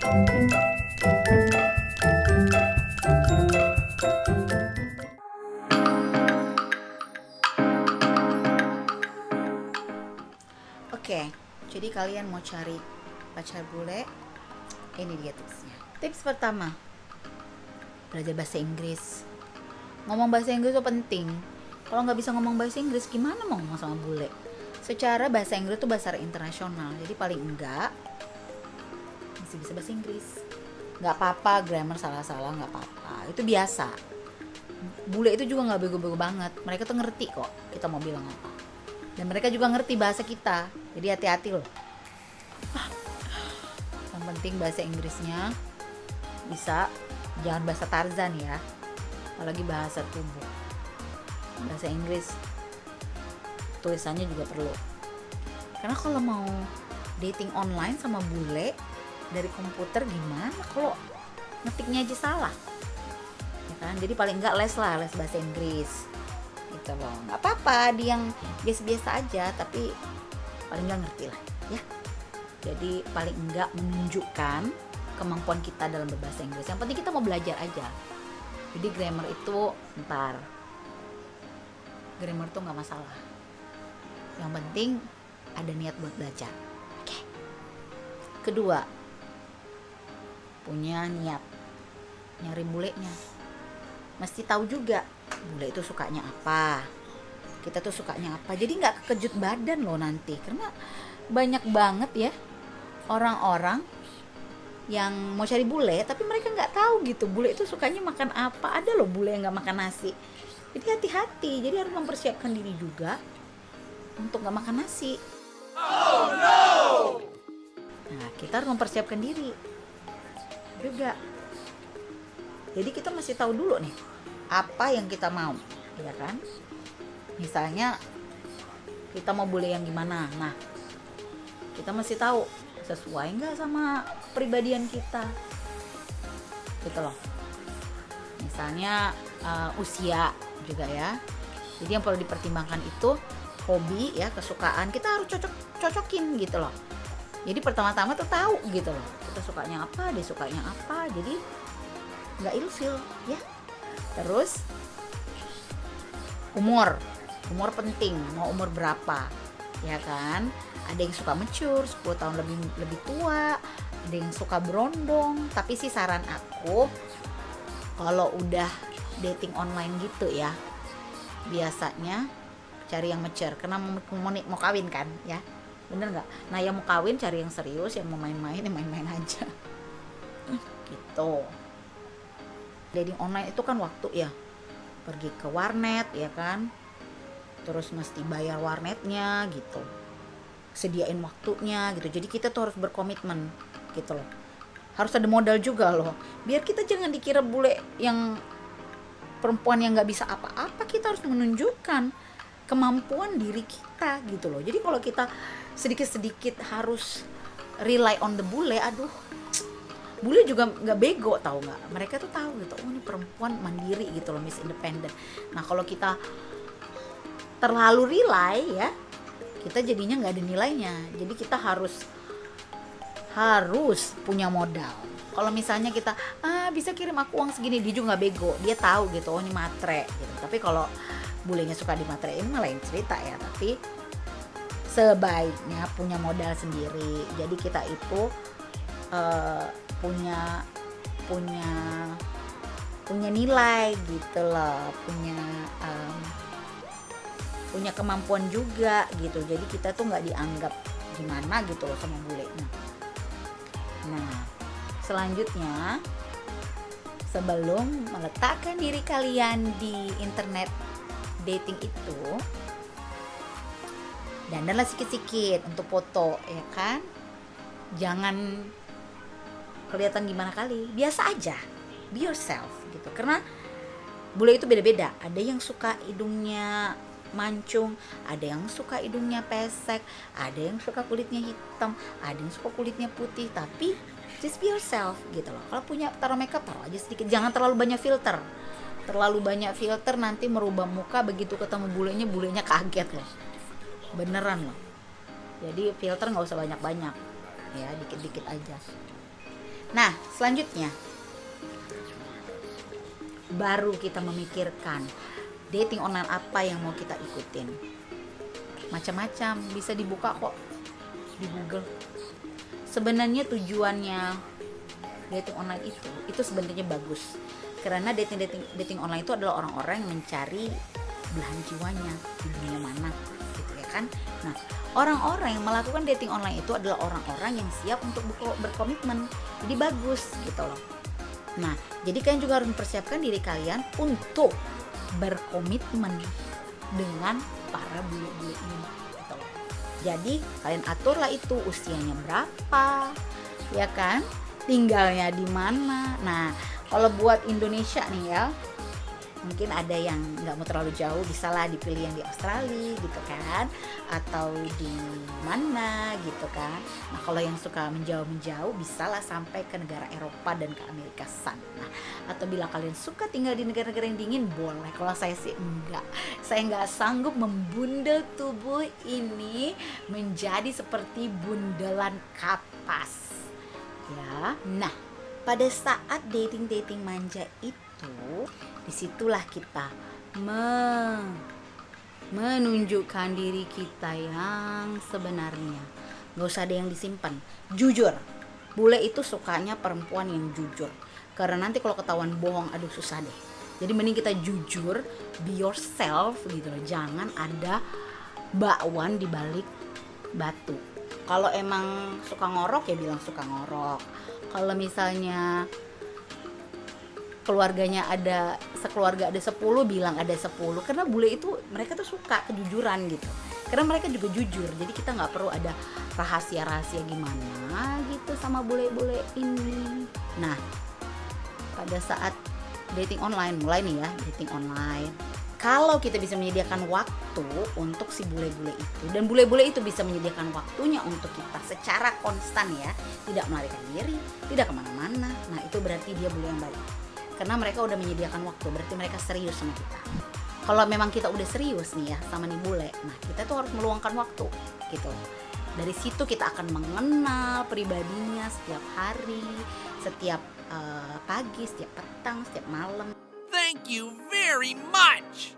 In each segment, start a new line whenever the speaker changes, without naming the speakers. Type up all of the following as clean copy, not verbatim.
Oke, jadi kalian mau cari pacar bule, ini dia tipsnya. Tips pertama, belajar bahasa Inggris. Ngomong bahasa Inggris itu penting. Kalau nggak bisa ngomong bahasa Inggris, gimana mau ngomong sama bule? Secara bahasa Inggris itu bahasa internasional, jadi paling enggak masih bisa bahasa Inggris. Nggak apa-apa, grammar salah-salah nggak apa-apa, itu biasa. Bule itu juga nggak bego-bego banget, mereka tuh ngerti kok kita mau bilang apa. Dan mereka juga ngerti bahasa kita, jadi hati-hati loh. Yang penting bahasa Inggrisnya bisa, jangan bahasa Tarzan ya, apalagi bahasa tubuh. Bahasa Inggris tulisannya juga perlu, karena kalau mau dating online sama bule dari komputer gimana kalau ngetiknya aja salah ya kan? Jadi paling enggak les bahasa Inggris gitu loh. Nggak apa-apa dia yang biasa-biasa aja, tapi paling enggak ngerti lah ya. Jadi paling enggak menunjukkan kemampuan kita dalam berbahasa Inggris. Yang penting kita mau belajar aja. Jadi grammar itu ntar, grammar itu nggak masalah, yang penting ada niat buat belajar. Oke. Kedua, punya niat nyari bulenya. Mesti tahu juga bule itu sukanya apa, kita tuh sukanya apa. Jadi nggak kekejut badan loh nanti, karena banyak banget ya orang-orang yang mau cari bule tapi mereka nggak tahu gitu bule itu sukanya makan apa. Ada loh bule yang nggak makan nasi. Jadi hati-hati, jadi harus mempersiapkan diri juga untuk nggak makan nasi. Oh no! Nah, kita harus mempersiapkan diri juga. Jadi kita mesti tahu dulu nih apa yang kita mau, ya kan? Misalnya kita mau bule yang gimana, nah kita mesti tahu sesuai nggak sama pribadian kita, gitu loh. Misalnya usia juga ya. Jadi yang perlu dipertimbangkan itu hobi ya, kesukaan kita harus cocokin gitu loh. Jadi pertama-tama tuh tahu gitu loh, kita sukanya apa, dia sukanya apa, jadi nggak ilfil ya. Terus umur penting, mau umur berapa ya kan? Ada yang suka mature 10 tahun lebih tua, ada yang suka berondong. Tapi sih saran aku kalau udah dating online gitu ya, biasanya cari yang mature, karena mau kawin kan ya, bener nggak? Nah yang mau kawin cari yang serius, yang mau main-main ya main-main aja gitu. Dating online itu kan waktu ya, pergi ke warnet ya kan, terus mesti bayar warnetnya gitu, sediain waktunya gitu. Jadi kita tuh harus berkomitmen gitu loh, harus ada modal juga loh, biar kita jangan dikira bule yang perempuan yang nggak bisa apa-apa. Kita harus menunjukkan kemampuan diri kita gitu loh. Jadi kalau kita sedikit-sedikit harus rely on the bule, aduh, bule juga nggak bego, tahu nggak? Mereka tuh tahu gitu, oh ini perempuan mandiri gitu loh, Miss Independent. Nah kalau kita terlalu rely ya, kita jadinya nggak ada nilainya. Jadi kita harus punya modal. Kalau misalnya kita bisa kirim aku uang segini, dia juga nggak bego, dia tahu gitu, oh ini matre gitu. Tapi kalau bulenya suka dimatrein mah lain cerita ya. Tapi sebaiknya punya modal sendiri. Jadi kita itu punya nilai gitu loh, punya kemampuan juga gitu. Jadi kita tuh nggak dianggap gimana gitu loh sama bulenya. Nah selanjutnya, sebelum meletakkan diri kalian di internet dating itu, dandanlah sikit-sikit untuk foto ya kan. Jangan kelihatan gimana kali, biasa aja, be yourself gitu. Karena bule itu beda-beda, ada yang suka hidungnya mancung, ada yang suka hidungnya pesek, ada yang suka kulitnya hitam, ada yang suka kulitnya putih. Tapi just be yourself gitu loh. Kalau punya taruh makeup, taruh aja sedikit, jangan terlalu banyak filter. Terlalu banyak filter nanti merubah muka, begitu ketemu bulenya kaget loh, beneran loh. Jadi filter nggak usah banyak-banyak ya, dikit-dikit aja. Nah, selanjutnya baru kita memikirkan dating online apa yang mau kita ikutin. Macam-macam bisa dibuka kok di Google. Sebenarnya tujuannya dating online itu sebenarnya bagus. Karena dating online itu adalah orang-orang yang mencari belahan jiwanya di dunia mana gitu ya kan. Nah, orang-orang yang melakukan dating online itu adalah orang-orang yang siap untuk berkomitmen. Jadi bagus gitu loh. Nah, jadi kalian juga harus mempersiapkan diri kalian untuk berkomitmen dengan para bule-bule ini gitu loh. Jadi kalian aturlah itu usianya berapa, ya kan? Tinggalnya di mana. Nah, kalau buat Indonesia nih ya, mungkin ada yang nggak mau terlalu jauh, bisalah dipilih yang di Australia gitu kan, atau di mana gitu kan. Nah, kalau yang suka menjauh bisalah sampai ke negara Eropa dan ke Amerika sana. Atau bila kalian suka tinggal di negara-negara yang dingin, boleh. Kalau saya sih enggak, saya nggak sanggup membundel tubuh ini menjadi seperti bundelan kapas ya. Nah, pada saat dating manja itu, disitulah kita menunjukkan diri kita yang sebenarnya. Gak usah ada yang disimpan, jujur. Bule itu sukanya perempuan yang jujur, karena nanti kalau ketahuan bohong, aduh susah deh. Jadi mending kita jujur, be yourself gitu loh. Jangan ada bakwan di balik batu. Kalau emang suka ngorok ya bilang suka ngorok. Kalau misalnya keluarganya sekeluarga ada 10, bilang ada 10. Karena bule itu mereka tuh suka kejujuran gitu. Karena mereka juga jujur. Jadi kita nggak perlu ada rahasia-rahasia gimana gitu sama bule-bule ini. Nah, pada saat dating online, mulai nih ya dating online. Kalau kita bisa menyediakan waktu untuk si bule-bule itu, dan bule-bule itu bisa menyediakan waktunya untuk kita secara konstan ya, tidak melarikan diri, tidak kemana-mana, nah itu berarti dia bule yang baik. Karena mereka udah menyediakan waktu, berarti mereka serius sama kita. Kalau memang kita udah serius nih ya sama nih bule, nah kita tuh harus meluangkan waktu gitu. Dari situ kita akan mengenal pribadinya setiap hari, setiap pagi, setiap petang, setiap malam.
Thank you very much.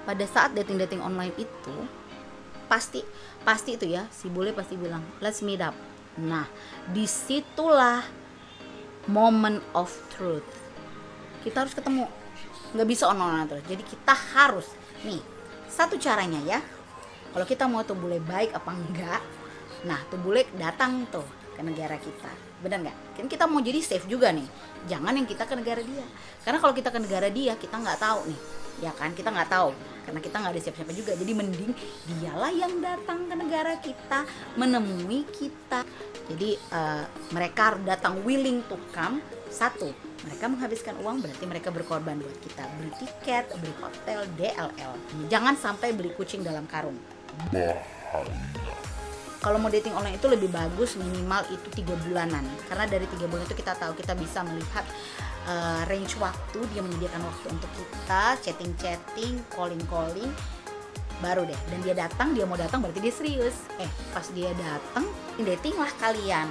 Pada saat dating online itu pasti itu ya, si bule pasti bilang let's meet up. Nah, disitulah moment of truth. Kita harus ketemu, nggak bisa online terus. Jadi kita harus nih, satu caranya ya, kalau kita mau tuh bule baik apa enggak, nah tuh bule datang tuh ke negara kita, benar nggak? Kan kita mau jadi safe juga nih, jangan yang kita ke negara dia. Karena kalau kita ke negara dia, kita nggak tahu nih, ya kan? Kita nggak tahu, karena kita nggak ada siapa-siapa juga. Jadi mending dialah yang datang ke negara kita, menemui kita. Jadi mereka datang willing to come. Satu, mereka menghabiskan uang, berarti mereka berkorban buat kita. Beli tiket, beli hotel, DLL. Jangan sampai beli kucing dalam karung. Kalau mau dating online itu lebih bagus minimal itu 3 bulanan. Karena dari 3 bulan itu kita tahu, kita bisa melihat range waktu, dia menyediakan waktu untuk kita, chatting, calling, baru deh. Dan dia datang, dia mau datang berarti dia serius. Pas dia datang, datinglah kalian.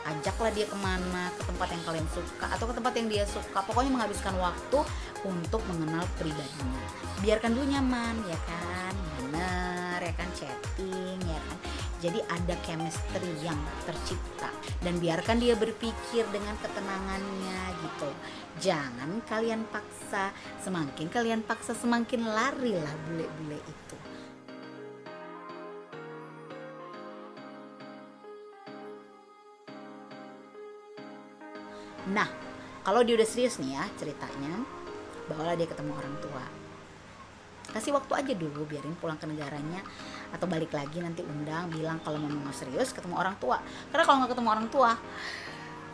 Ajaklah dia kemana, ke tempat yang kalian suka atau ke tempat yang dia suka. Pokoknya menghabiskan waktu untuk mengenal pribadinya. Biarkan dulu nyaman, ya kan? Bener, ya kan? Chatting, ya kan? Jadi ada chemistry yang tercipta. Dan biarkan dia berpikir dengan ketenangannya gitu. Jangan kalian paksa. Semakin kalian paksa, semakin larilah bule-bule itu. Nah, kalau dia udah serius nih ya ceritanya, bawalah dia ketemu orang tua. Kasih waktu aja dulu, biarin pulang ke negaranya atau balik lagi nanti undang, bilang kalau memang mau serius ketemu orang tua. Karena kalau nggak ketemu orang tua,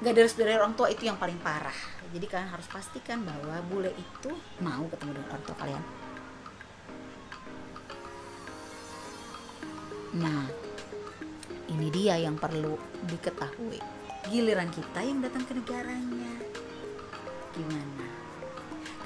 nggak dari orang tua itu yang paling parah. Jadi kalian harus pastikan bahwa bule itu mau ketemu dengan orang tua kalian. Nah, ini dia yang perlu diketahui. Giliran kita yang datang ke negaranya, gimana?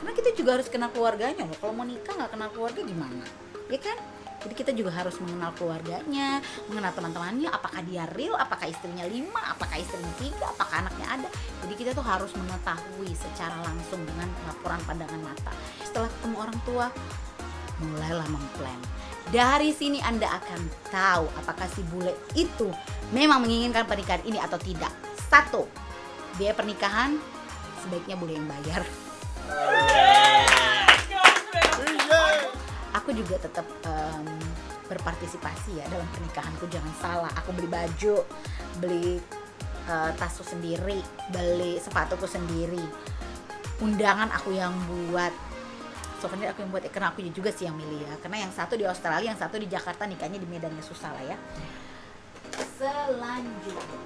Karena kita juga harus kenal keluarganya loh. Kalau mau nikah nggak kenal keluarga gimana? Ya kan? Jadi kita juga harus mengenal keluarganya, mengenal teman-temannya, apakah dia real, apakah istrinya 5, apakah istrinya 3, apakah anaknya ada. Jadi kita tuh harus mengetahui secara langsung dengan laporan pandangan mata. Setelah ketemu orang tua, mulailah memplan. Dari sini Anda akan tahu apakah si bule itu memang menginginkan pernikahan ini atau tidak. 1, biaya pernikahan sebaiknya bule yang bayar. Aku juga tetap berpartisipasi ya dalam pernikahanku, jangan salah. Aku beli baju, beli tasku sendiri, beli sepatuku sendiri, undangan aku yang buat, souvenir aku yang buat, karena aku juga sih yang milih ya. Karena yang satu di Australia, yang satu di Jakarta, nikahnya di Medannya susah lah ya. Selanjutnya,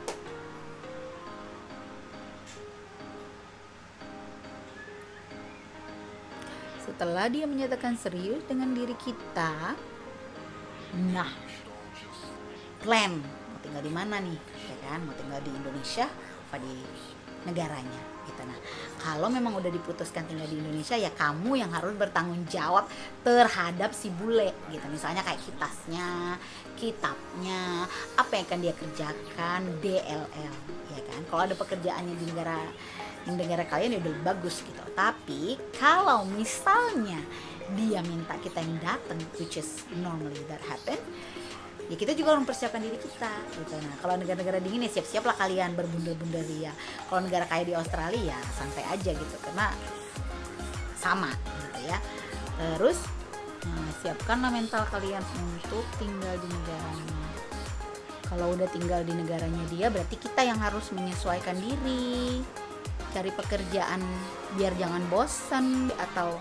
setelah dia menyatakan serius dengan diri kita, nah, plan mau tinggal di mana nih, ya kan? Mau tinggal di Indonesia apa di negaranya gitu. Nah, kalau memang udah diputuskan tinggal di Indonesia, ya kamu yang harus bertanggung jawab terhadap si bule gitu. Misalnya kayak kitasnya, kitabnya, apa yang akan dia kerjakan, DLL, ya kan? Kalau ada pekerjaannya di negara kalian ya udah bagus gitu. Tapi kalau misalnya dia minta kita yang datang, which is normally that happen, ya kita juga harus mempersiapkan diri kita gitu. Nah, kalau negara-negara dingin ya siap-siaplah kalian berbundar-bundar ya. Kalau negara kayak di Australia ya santai aja gitu, karena sama gitu ya. Terus siapkanlah mental kalian untuk tinggal di negaranya. Kalau udah tinggal di negaranya dia, berarti kita yang harus menyesuaikan diri, cari pekerjaan biar jangan bosan atau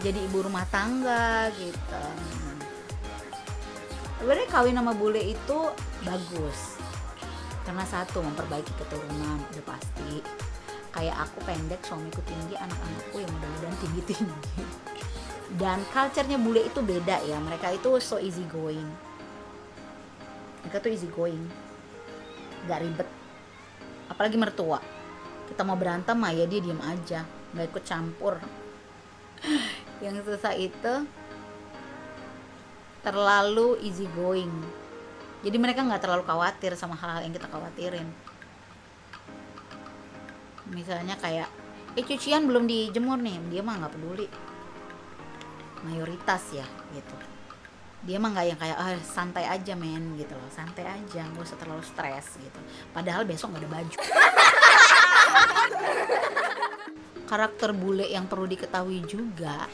jadi ibu rumah tangga gitu. Sebenarnya kawin sama bule itu bagus karena 1, memperbaiki keturunan, udah pasti. Kayak aku pendek, suamiku tinggi, anak-anakku yang mudah-mudahan tinggi-tinggi. Dan culture-nya bule itu beda ya, mereka itu so easy going. Mereka tuh easy going, gak ribet. Apalagi mertua, kita mau berantem mah ya dia diem aja, gak ikut campur. Yang susah itu terlalu easy going. Jadi mereka gak terlalu khawatir sama hal-hal yang kita khawatirin. Misalnya kayak cucian belum dijemur nih, dia mah gak peduli. Mayoritas ya gitu. Dia mah gak yang kayak santai aja men gitu loh, santai aja, gak usah terlalu stres gitu. Padahal besok gak ada baju. Karakter bule yang perlu diketahui juga,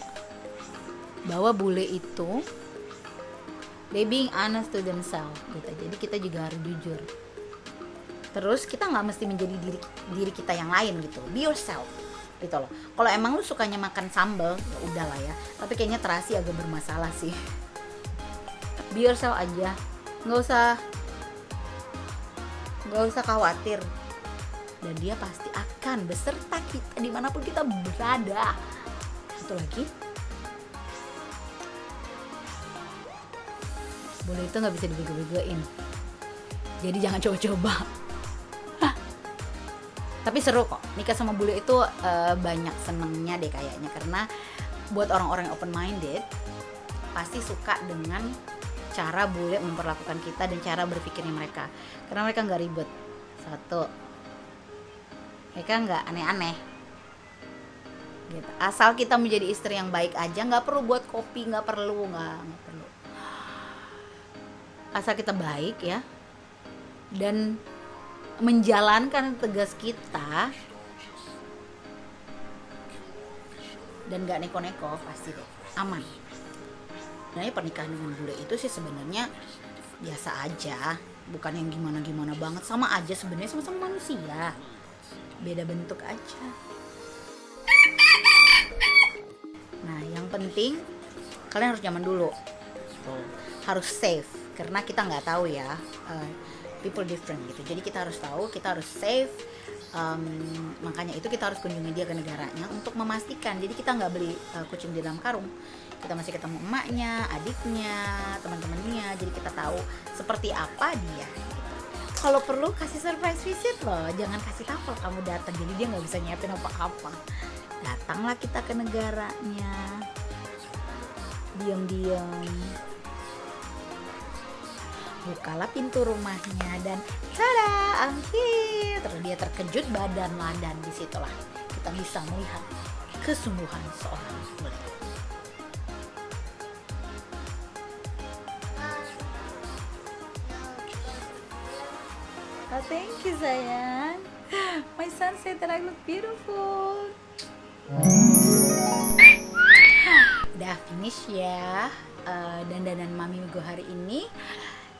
bahwa bule itu they being honest to themselves gitu. Jadi kita juga harus jujur. Terus kita nggak mesti menjadi diri kita yang lain gitu. Be yourself gitu loh. Kalau emang lu sukanya makan sambal, ya udahlah ya. Tapi kayaknya terasi agak bermasalah sih. Be yourself aja, nggak usah khawatir. Dan dia pasti akan beserta kita dimanapun kita berada. Satu lagi, bule itu nggak bisa dibego-begoin. Jadi jangan coba-coba. Tapi seru kok, nikah sama bule itu banyak senengnya deh kayaknya. Karena buat orang-orang yang open minded pasti suka dengan cara bule memperlakukan kita dan cara berpikirnya mereka. Karena mereka nggak ribet. 1, mereka nggak aneh-aneh gitu. Asal kita menjadi istri yang baik aja, nggak perlu buat kopi, nggak perlu. Asal kita baik ya, dan menjalankan tugas kita dan nggak neko-neko, pasti deh aman. Nah, pernikahan dengan bule itu sih sebenarnya biasa aja, bukan yang gimana-gimana banget. Sama aja sebenarnya, sama-sama manusia, beda bentuk aja. Nah, yang penting kalian harus nyaman dulu, harus safe, karena kita nggak tahu ya, people different gitu. Jadi kita harus tahu, kita harus safe. Makanya itu kita harus kunjungi dia ke negaranya untuk memastikan. Jadi kita nggak beli kucing di dalam karung. Kita masih ketemu emaknya, adiknya, teman-temannya. Jadi kita tahu seperti apa dia gitu. Kalau perlu kasih surprise visit loh, jangan kasih tahu kalau kamu datang, jadi dia nggak bisa nyiapin apa-apa. Datanglah kita ke negaranya, diam-diam, bukalah pintu rumahnya dan tada, Angkir. Terus dia terkejut badanlah, dan disitulah kita bisa melihat kesungguhan seorang bule. Oh, thank you sayang. My son said that I look beautiful. Udah finish ya dandanan mami gue hari ini.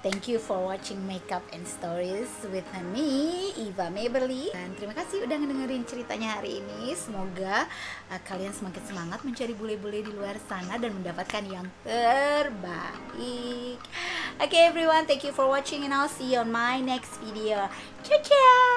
Thank you for watching Makeup and Stories with me, Eva Maberly. Dan terima kasih udah ngedengerin ceritanya hari ini. Semoga kalian semakin semangat mencari bule-bule di luar sana dan mendapatkan yang terbaik. Okay everyone, thank you for watching and I'll see you on my next video. Ciao ciao.